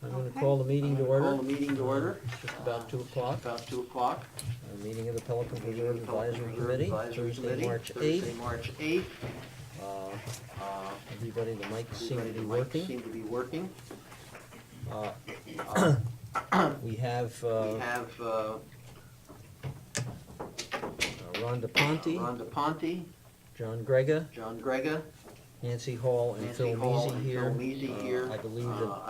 I'm going to call the meeting to order. Call the meeting to order. It's just about 2 o'clock. About 2 o'clock. Meeting of the Pelican Preserve Advisory Committee, Thursday, March 8th. Thursday, March 8th. Everybody, the mics seem to be Seem working. to be working. We have Rhonda Rhonda Ponte, John Grega, John Grega, Nancy Hall, and Nancy Phil Hall, Measy and here. Phil Measy here. I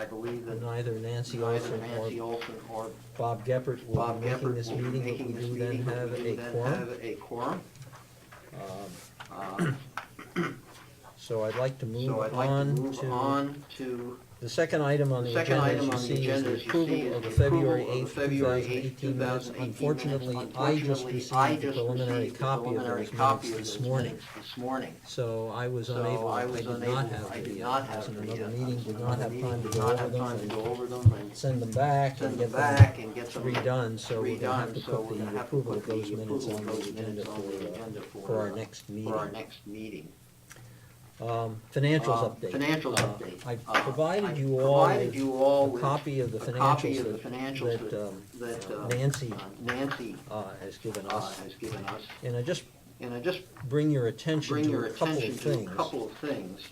believe that neither neither Nancy Nancy Olson Olson or or Bob Geppert will Bob be making Geppert this will be meeting, but making we this do meeting, then but have we do a then quorum. have a quorum. So I'd like to So move I'd like to move on on to the second item on the the second agenda, item as on you the see, is agenda, the as you see, approval is of the the February approval of 8th, the February 2018 minutes. 2018 Unfortunately, minutes. I just Unfortunately, received a preliminary copy of those minutes this morning. So I was unable, I did not have have another the, meeting, did not have time to did go not over have time to them go and over them and send them back and send them get back them and get them redone. So we're going to have redone. to So put we're gonna the have to approval put of those the minutes approval on of the those agenda agenda for our next meeting. For our next meeting. Financials update. Financials update. I provided you all with a copy of the financials that Nancy has given us. And I just bring your attention to a couple of things.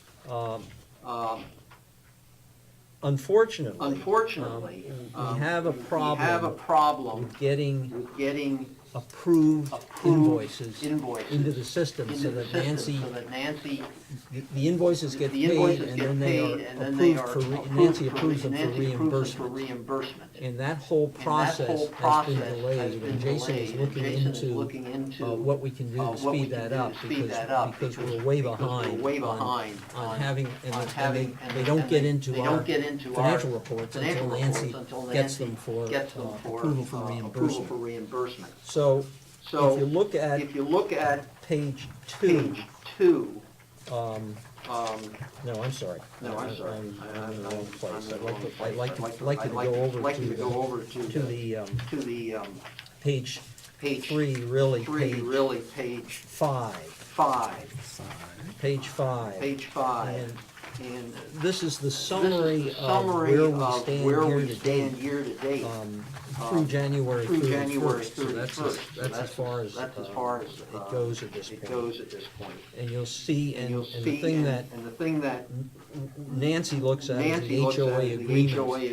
Unfortunately, we have a problem with getting approved invoices into the system so that Nancy, the invoices get paid and then they are approved for, Nancy approves them for reimbursement. And that whole process has been delayed, and Jason is looking into what we can do to speed that up, because we're way behind on having, and they don't get into our financial reports until Nancy gets them for approval for reimbursement. So if you look at page 2, no, I'm sorry. I'm in the wrong place. I'd like to go over to the page 3, really, page 5. Page 5. And this is the summary of where we stand year to date. Through January 31st, so that's as far as it goes at this point. And you'll see, and the thing that Nancy looks at is the HOA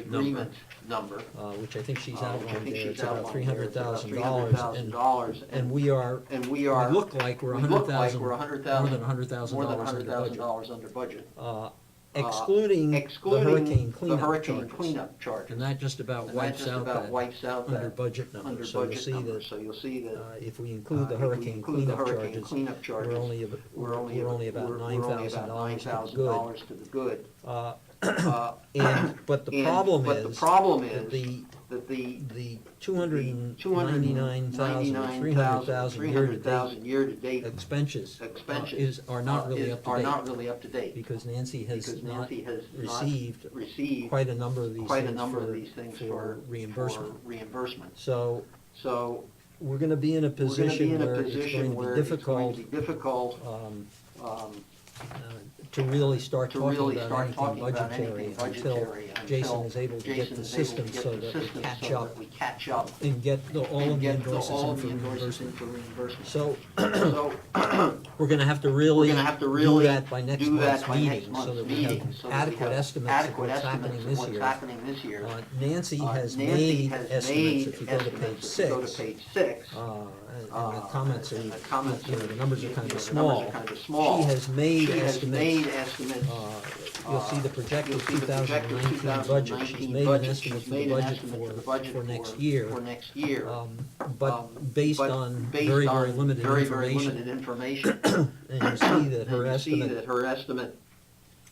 agreement number, which I think she's outlined there. It's about $300,000, and we look like we're more than $100,000 under budget. Excluding the hurricane cleanup charges. And that just about wipes out that under budget number. So you'll see that if we include the hurricane cleanup charges, we're only about $9,000 to the good. But the problem is that the 299,000 or 300,000 year-to-date expenses are not really up to date, because Nancy has not received quite a number of these things for reimbursement. So we're going to be in a position where it's going to be difficult to really start talking about anything budgetary until Jason is able to get the system so that we catch up and get all of the invoices in for reimbursement. So we're going to have to really do that by next month's meeting, so that we have adequate estimates of what's happening this year. Nancy has made estimates. If you go to page 6, and the comments are, the numbers are kind of small. She has made estimates. You'll see the projected 2019 budget. She's made an estimate for the budget for next year, but based on very, very limited information. And you see that her estimate is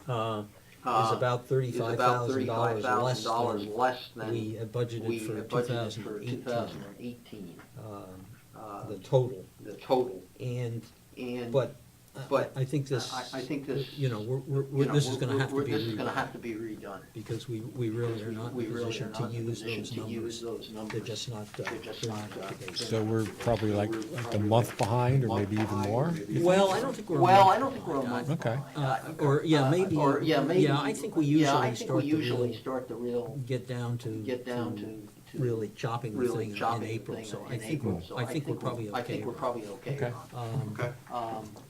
about $35,000 less than we had budgeted for 2018. The total. But I think this, you know, this is gonna have to be redone. because we really are not in a position to use those numbers. They're just not, up-to-date. So we're probably like a month behind, or maybe even more? Well, I don't think we're a month. Okay. Or, yeah, maybe, yeah, I think we usually start to real get down to really chopping the thing in April, so I think we're probably okay. Okay.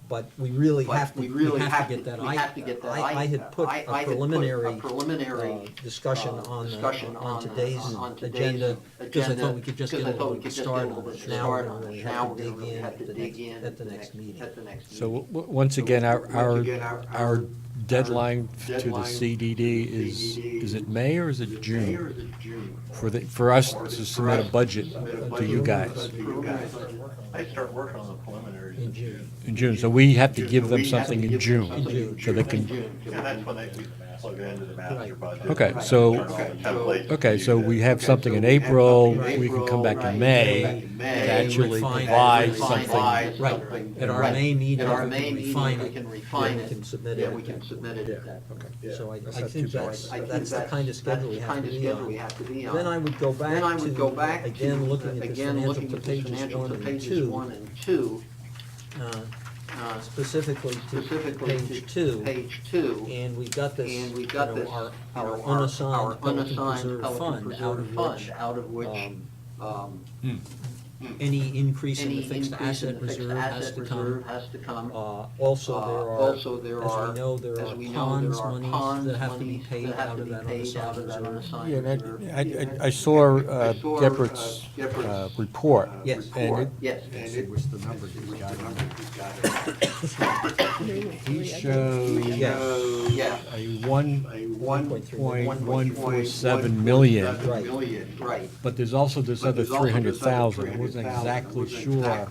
But we really have to get that. I had put a preliminary discussion on today's agenda, because I thought we could just get a little start on it. Now we're gonna really have to dig in at the next meeting. So once again, our deadline to the CDD is it May or is it June? For us to submit a budget to you guys I start working on the preliminary In June. in June. So we have to give them something in June, June. so they can. And that's when they plug it into the master budget. Okay, so Template. okay, so we have something in April. We can come back in May to actually provide something. Right, at our May meeting, we can refine it, we can submit it. Okay. So I think that's the kind of schedule we have to be on. Then I would go back to, again, looking at this financial to pages 1 and 2, specifically to page 2, and we've got this, you know, our unassigned Pelican Reserve Fund, out of which any increase in the fixed asset reserve has to come. Also, there are, as we know, there are ponds that have to be paid out of that unassigned reserve. Yeah, and I saw Geppert's report. Yes. And Yes. what's the number he's got on there? He shows a 1.147 million, Right. but there's also this other 300,000. I wasn't exactly sure.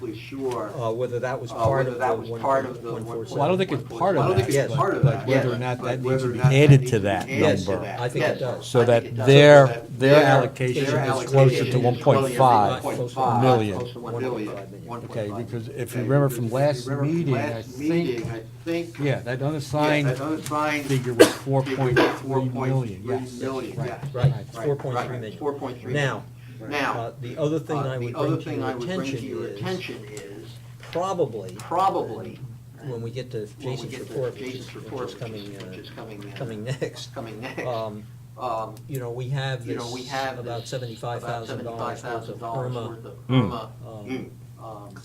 Whether that was part of the 1.147. Well, I don't think it's part of that, Yes. but whether or not that needs to be added to that Yes, number, I think it does. so that their allocation is closer to 1.5 million. 1.5 million. Okay, because if you remember from last meeting, I think, yeah, that unassigned figure was 4.3 million, yes. Right, it's 4.3 million. Now, the other thing I would bring to your attention is probably when we get to Jason's report, which is coming next, you know, we have this about $75,000 worth of IRMA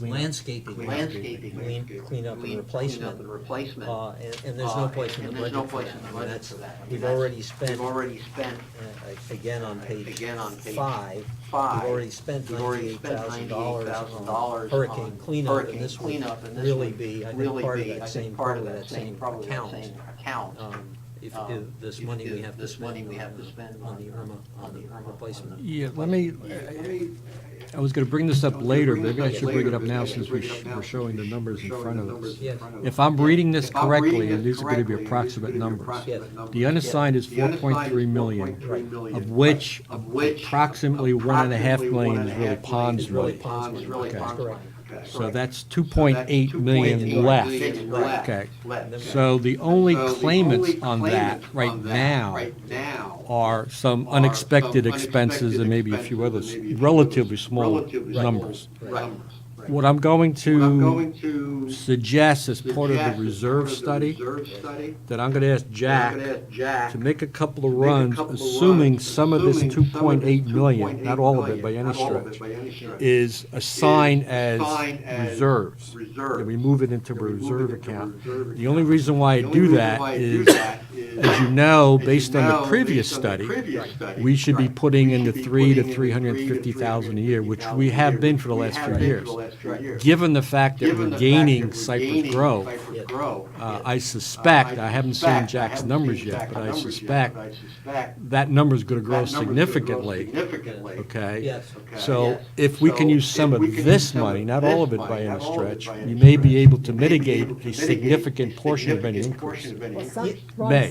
landscaping cleanup and replacement, and there's no place in the budget for that. I mean, we've already spent, again on page 5, we've already spent $98,000 on hurricane cleanup, and this would really be, I think, part of that same account. If this money we have to spend on the IRMA replacement. Yeah, I was gonna bring this up later, but maybe I should bring it up now since we're showing the numbers in front of us. Yes. If I'm reading this correctly, and these are gonna be approximate numbers, Yes. the unassigned is 4.3 million, of which approximately 1.5 million is really ponds Really related. ponds, that's correct. So that's 2.8 million left. Okay, so the only claimants on that right now are some unexpected expenses and maybe a few others, relatively small numbers. What I'm going to suggest as part of the reserve study, that I'm gonna ask Jack to make a couple of runs, assuming some of this 2.8 million, not all of it by any stretch, is assigned as reserves. And we move it into a reserve account. The only reason why I do that is, as you know, based on the previous study, we should be putting in the 300,000 to 350,000 a year, which we have been for the last few years. Given the fact that we're gaining Cypress Grove, I suspect, I haven't seen Jack's numbers yet, but I suspect that number's gonna grow significantly, okay? Yes. So if we can use some of this money, not all of it by any stretch, we may be able to mitigate a significant portion of any increase. May.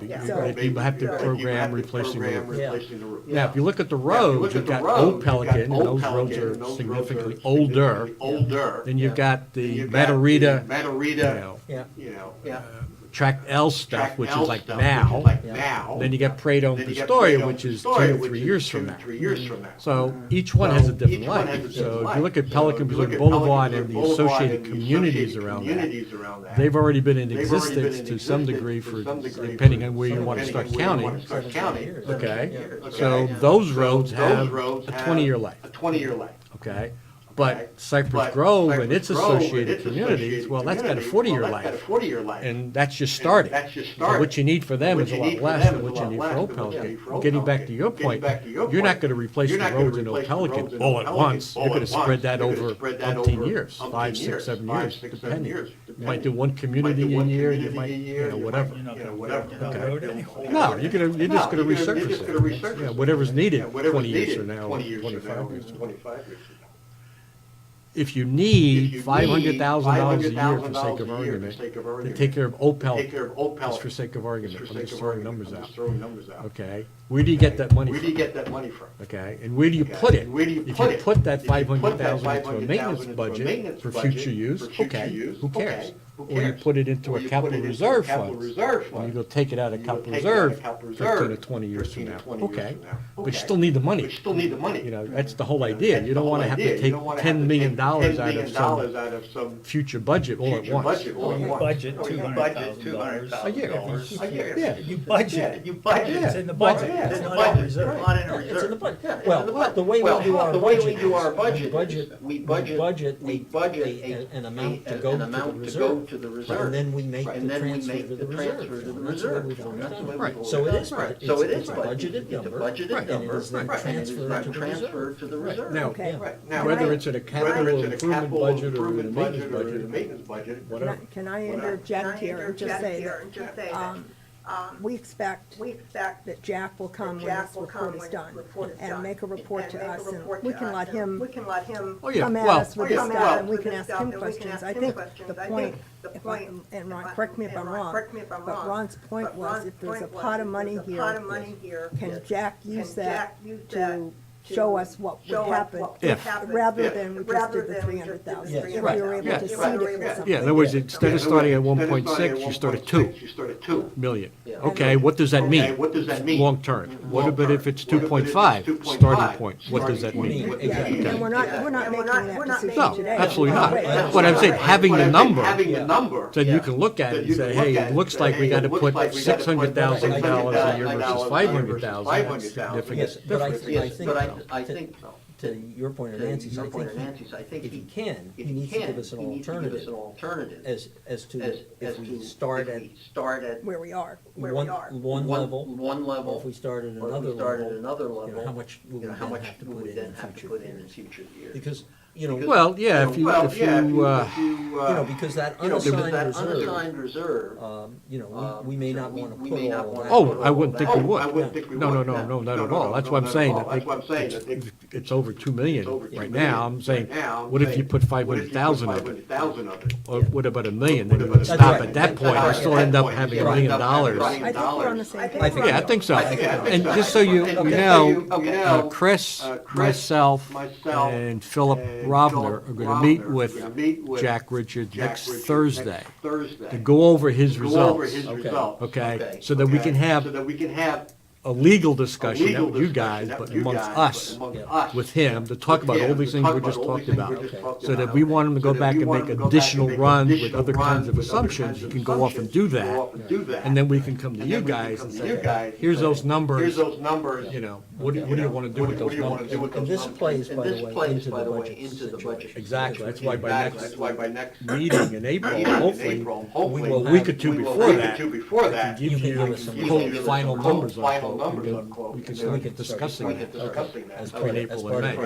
maybe. So- You have to program replacing the roof. roof. Now, if you look at the roads, you've got old Pelican, and those roads are significantly older. Then you've got the Matarita, you know, Yeah. Yeah. Tract L stuff, which is like now. Then you got Prado and Pistoia, which is 2 to 3 years from now. So each one has a different life. So if you look at Pelican Boulevard and the associated communities around that, they've already been in existence to some degree for, depending on where you want to start counting. Okay, so those roads have a 20-year life. Okay, but Cypress Grove and its associated communities, well, that's got a 40-year life. And that's just starting. So what you need for them is a lot less than what you need for Old Pelican. Getting back to your point, you're not gonna replace the roads in Old Pelican all at once. You're gonna spread that over umpteen years, 5, 6, 7 years, depending. You might do one community a year, you might, whatever. Okay. No, you're just gonna resurface it. Yeah, whatever's needed 20 years from now, 25 years from now. If you need $500,000 a year, for sake of argument, to take care of Old Pelican, just for sake of argument, I'm just throwing numbers out. Okay, where do you get that money from? Okay, and where do you put it? If you put that $500,000 into a maintenance budget for future use, okay, who cares? Or you put it into a capital reserve fund, and you go take it out of capital reserve 15 or 20 years from now, okay, but you still need the money. You know, that's the whole idea. You don't want to have to take $10 million out of some future budget all at once. You budget $200,000 A year. Yeah. You budget, it's in the budget, it's not in reserve. It's in the budget. Well, the way we do our budget, we budget an amount to go to the reserve. And then we make the transfer to the reserve. That's the way we've always done it. Right. So it is, it's a budgeted number, and it is then transferred to the reserve. Now, Okay. whether it's in a capital improvement budget or in a maintenance budget, whatever. Can I interject here and just say that, we expect that Jack will come when this report is done and make a report to us, and we can let him Oh, yeah, come at well, us with this stuff, and we can ask him questions. I think the point, and Ron, correct me if I'm wrong, but Ron's point was, if there's a pot of money here, can Jack use that to show us what would happen? If. Rather than we just did the 300,000, if we were able to seed it with something. Yeah, in other words, instead of starting at 1.6, you start at 2 million. Okay, what does that mean? Long term. What about if it's 2.5 starting point? What does that mean? Yeah, and we're not making that decision No, today. absolutely not. Right. But I'm saying, having the number, then you can look at it and say, hey, it looks like we gotta put $600,000 a year versus $500,000. That's significant Yes, but difference. I think, to your point, or Nancy's, I think if he can, he needs to give us an alternative as to if we start at Where we are. one level, or if we start at another level, how much we would then have to put in future years. Because, Well, yeah, if you, because that unassigned reserve, we may not want to put all of that. oh, I wouldn't think we would. No, not at all. That's why I'm saying that it's over 2 million right now. I'm saying, what if you put 500,000 of it? Or what about 1 million? Then you would stop at that point and still end up having $1 million. I think we're on the same page. Yeah, I think so. And just so you know, Chris, myself, and Philip Rovner are going to meet with Jack Richards next Thursday to go over his results. Okay, so that we can have a legal discussion, not with you guys, but amongst us, with him, to talk about all these things we just talked about. So that we want him to go back and make additional runs with other kinds of assumptions, he can go off and do that. And then we can come to you guys and say, here's those numbers, what do you want to do with those numbers? And this plays, by the way, into the budget. Exactly, that's why by next meeting in April, hopefully, a week or two before that, I can give you quote final numbers on quote. We can start discussing that between April and May.